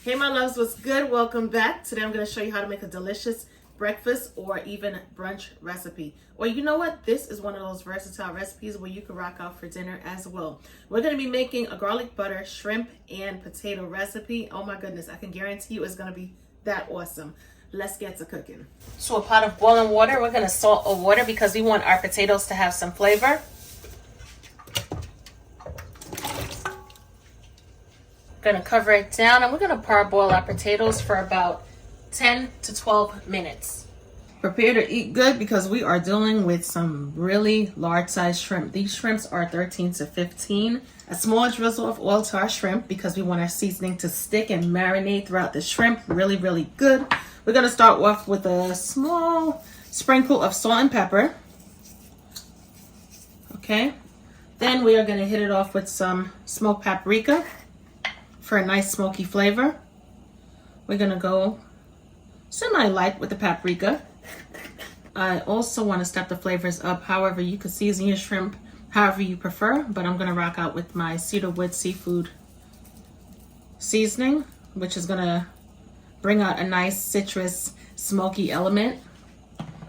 Hey my loves, what's good? Welcome back. Today I'm going to show you how to make a delicious breakfast or even brunch recipe. Or you know what? This is one of those versatile recipes where you can rock out for dinner as well. We're going to be making a garlic butter, shrimp, and potato recipe. Oh my goodness, I can guarantee you it's going to be that awesome. Let's get to cooking. So a pot of boiling water, we're going to salt our water because we want our potatoes to have some flavor. Gonna cover it down and we're gonna parboil our potatoes for about 10 to 12 minutes. Prepare to eat good because we are dealing with some really large size shrimp. These shrimps are 13 to 15. A small drizzle of oil to our shrimp because we want our seasoning to stick and marinate throughout the shrimp really good. We're gonna start off with a small sprinkle of salt and pepper. Okay, then we are gonna hit it off with some smoked paprika for a nice smoky flavor. We're gonna go semi-light with the paprika. I also want to step the flavors up. However, you could season your shrimp however you prefer, but I'm gonna rock out with my cedarwood seafood seasoning, which is gonna bring out a nice citrus smoky element.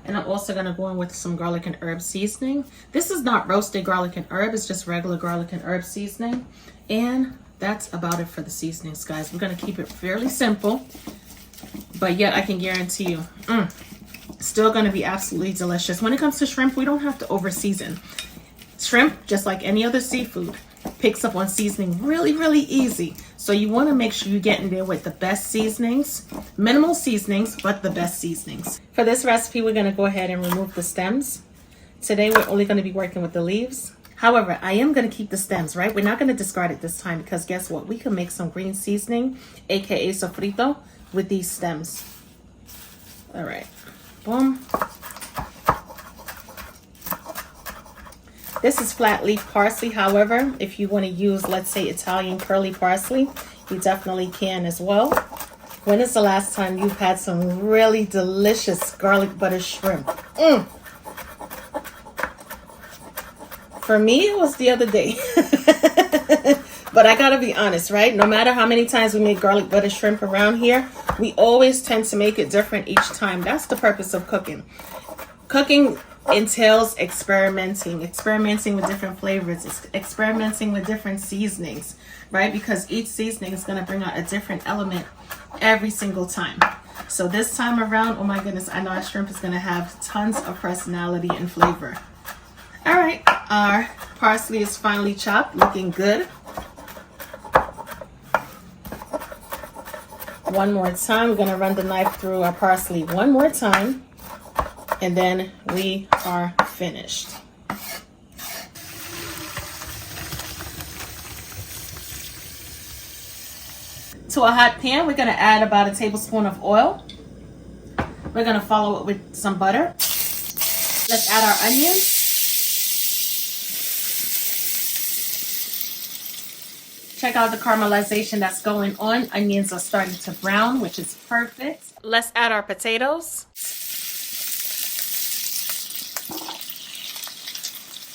And I'm also gonna go in with some garlic and herb seasoning. This is not roasted garlic and herb, it's just regular garlic and herb seasoning. And that's about it for the seasonings, guys. We're gonna keep it fairly simple, but yet I can guarantee you, still gonna be absolutely delicious. When it comes to shrimp, we don't have to over season. Shrimp, just like any other seafood, picks up on seasoning really easy. So you wanna make sure you get in there with the best seasonings, minimal seasonings, but the best seasonings. For this recipe, we're gonna go ahead and remove the stems. Today, we're only gonna be working with the leaves. However, I am going to keep the stems, right? We're not going to discard it this time because guess what? We can make some green seasoning, aka sofrito, with these stems. All right, boom. This is flat leaf parsley. However, if you want to use, let's say, Italian curly parsley, you definitely can as well. When is the last time you've had some really delicious garlic butter shrimp? For me, it was the other day. But I gotta be honest, right? No matter how many times we make garlic butter shrimp around here, we always tend to make it different each time. That's the purpose of cooking. Cooking entails experimenting with different flavors, experimenting with different seasonings, right? Because each seasoning is gonna bring out a different element every single time. So this time around, oh my goodness, I know our shrimp is gonna have tons of personality and flavor. All right, our parsley is finely chopped, looking good. One more time, we're gonna run the knife through our parsley one more time, and then we are finished. To a hot pan, we're gonna add about a tablespoon of oil. We're gonna follow it with some butter. Let's add our onions. Check out the caramelization that's going on. Onions are starting to brown, which is perfect. Let's add our potatoes.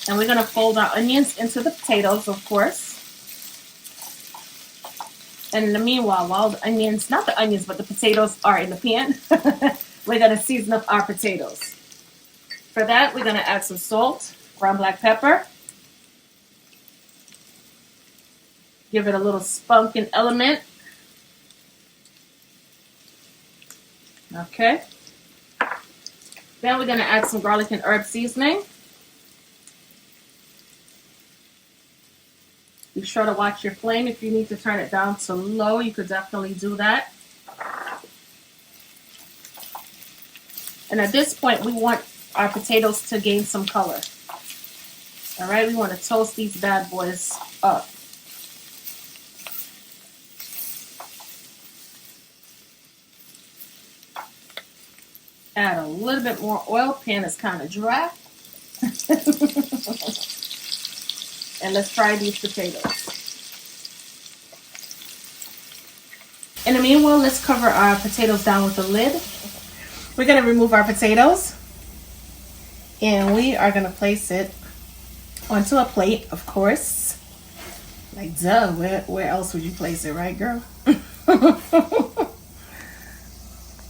And we're gonna fold our onions into the potatoes, of course. And in the meanwhile, while the onions, not the onions, but the potatoes are in the pan, we're gonna season up our potatoes. For that, we're gonna add some salt, ground black pepper. Give it a little spunking element. Okay. Then we're going to add some garlic and herb seasoning. Be sure to watch your flame. If you need to turn it down to low, you could definitely do that. And at this point, we want our potatoes to gain some color. All right, we want to toast these bad boys up. Add a little bit more oil. Pan is kind of dry. And let's fry these potatoes. In the meanwhile, let's cover our potatoes down with a lid. We're going to remove our potatoes. And we are going to place it onto a plate, of course. Like, duh, where else would you place it, right, girl?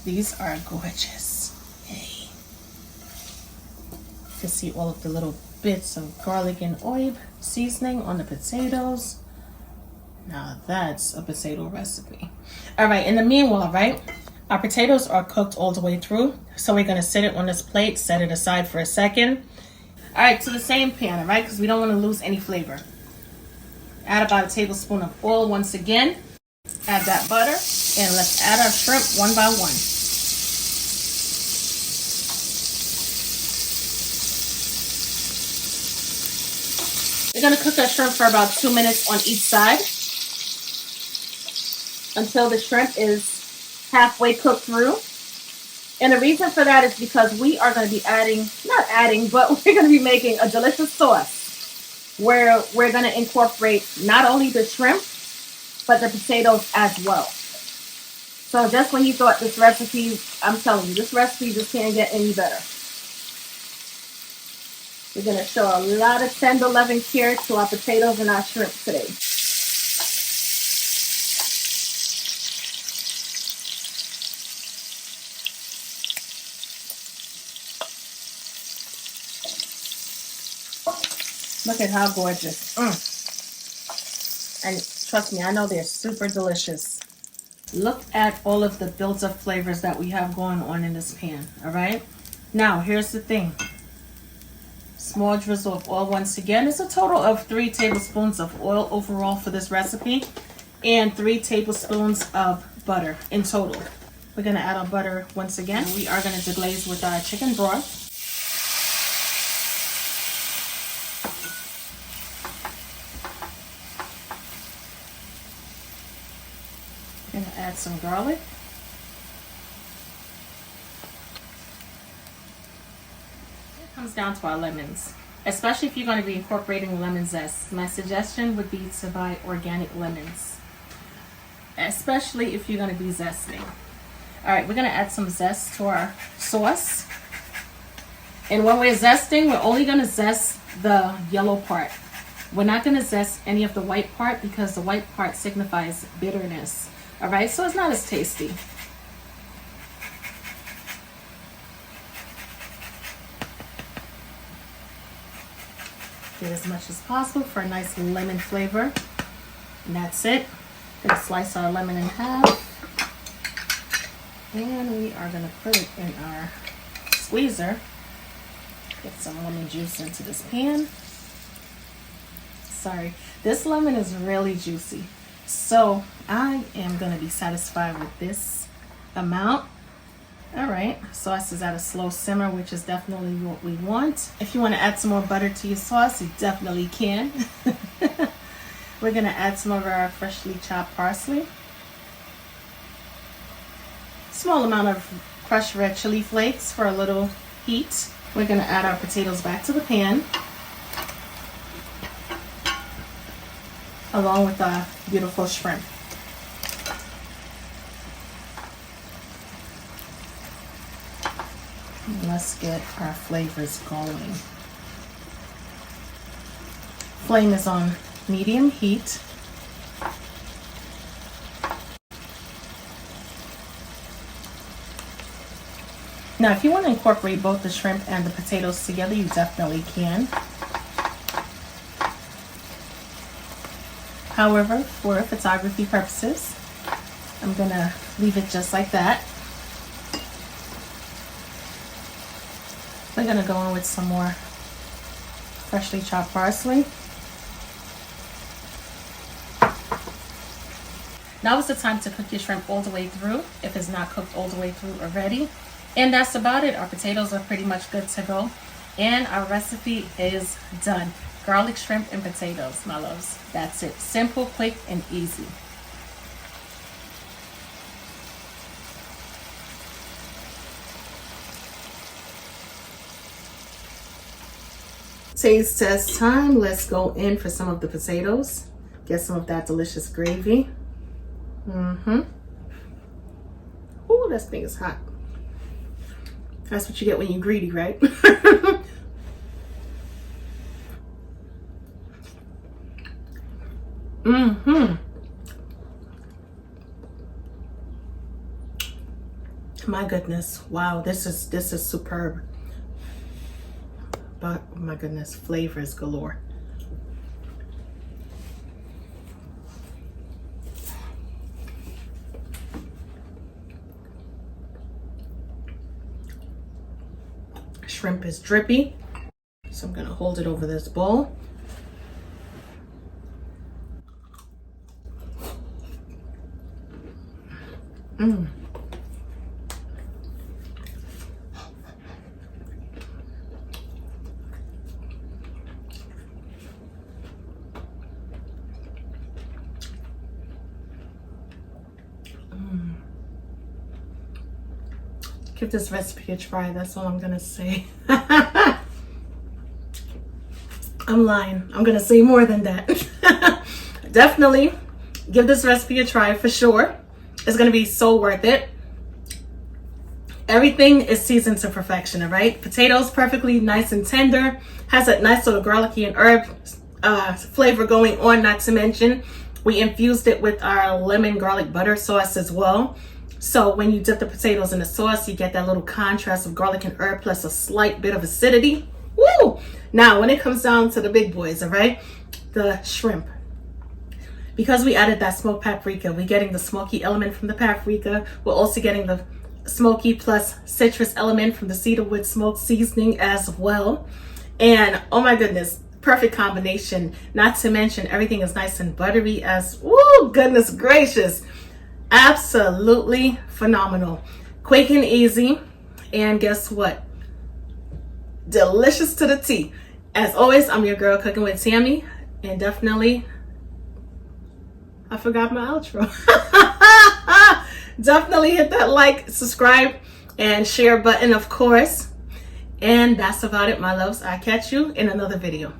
These are gorgeous. Hey. You can see all of the little bits of garlic and herb seasoning on the potatoes. Now that's a potato recipe. All right, in the meanwhile, right, our potatoes are cooked all the way through. So we're gonna sit it on this plate, set it aside for a second. All right, to the same pan, all right, because we don't want to lose any flavor. Add about a tablespoon of oil once again. Add that butter, and let's add our shrimp one by one. We're gonna cook our shrimp for about 2 minutes on each side until the shrimp is halfway cooked through. And the reason for that is because we are going to be but we're going to be making a delicious sauce where we're going to incorporate not only the shrimp, but the potatoes as well. So just when you thought this recipe, I'm telling you, this recipe just can't get any better. We're going to show a lot of tender loving care to our potatoes and our shrimp today. Look at how gorgeous. And trust me, I know they're super delicious. Look at all of the built-up flavors that we have going on in this pan, all right? Now, here's the thing. Small drizzle of oil once again. It's a total of 3 tablespoons of oil overall for this recipe and 3 tablespoons of butter in total. We're going to add our butter once again. We are going to deglaze with our chicken broth. We're going to add some garlic. It comes down to our lemons, especially if you're going to be incorporating lemon zest. My suggestion would be to buy organic lemons, especially if you're going to be zesting. All right, we're going to add some zest to our sauce. And when we're zesting, we're only going to zest the yellow part. We're not going to zest any of the white part because the white part signifies bitterness. All right, so it's not as tasty. Get as much as possible for a nice lemon flavor. And that's it. Gonna slice our lemon in half. And we are gonna put it in our squeezer. Get some lemon juice into this pan. Sorry, this lemon is really juicy. So I am gonna be satisfied with this amount. All right, sauce is at a slow simmer, which is definitely what we want. If you want to add some more butter to your sauce, you definitely can. We're gonna add some of our freshly chopped parsley. Small amount of crushed red chili flakes for a little heat. We're gonna add our potatoes back to the pan, along with our beautiful shrimp. Let's get our flavors going. Flame is on medium heat. Now, if you want to incorporate both the shrimp and the potatoes together, you definitely can. However, for photography purposes, I'm gonna leave it just like that. We're gonna go in with some more freshly chopped parsley. Now is the time to cook your shrimp all the way through, if it's not cooked all the way through already. And that's about it. Our potatoes are pretty much good to go. And our recipe is done. Garlic shrimp and potatoes, my loves. That's it. Simple, quick, and easy. Taste test time. Let's go in for some of the potatoes. Get some of that delicious gravy. Ooh, this thing is hot. That's what you get when you're greedy, right? My goodness, wow, this is superb. But oh my goodness, flavors galore. Shrimp is drippy, so I'm gonna hold it over this bowl. Mmm. Give this recipe a try. That's all I'm gonna say. I'm lying. I'm gonna say more than that. Definitely give this recipe a try for sure. It's gonna be so worth it. Everything is seasoned to perfection, all right? Potatoes perfectly nice and tender. Has that nice little garlicky and herb flavor going on, not to mention we infused it with our lemon garlic butter sauce as well. So when you dip the potatoes in the sauce, you get that little contrast of garlic and herb plus a slight bit of acidity. Woo! Now, when it comes down to the big boys, all right, the shrimp. Because we added that smoked paprika, we're getting the smoky element from the paprika. We're also getting the smoky plus citrus element from the cedarwood smoked seasoning as well. And oh my goodness, perfect combination. Not to mention everything is nice and buttery as, woo, goodness gracious. Absolutely phenomenal. Quick and easy. And guess what? Delicious to the T. As always, I'm your girl cooking with Tammy. And definitely, I forgot my outro. Definitely hit that like, subscribe, and share button, of course. And that's about it, my loves. I'll catch you in another video.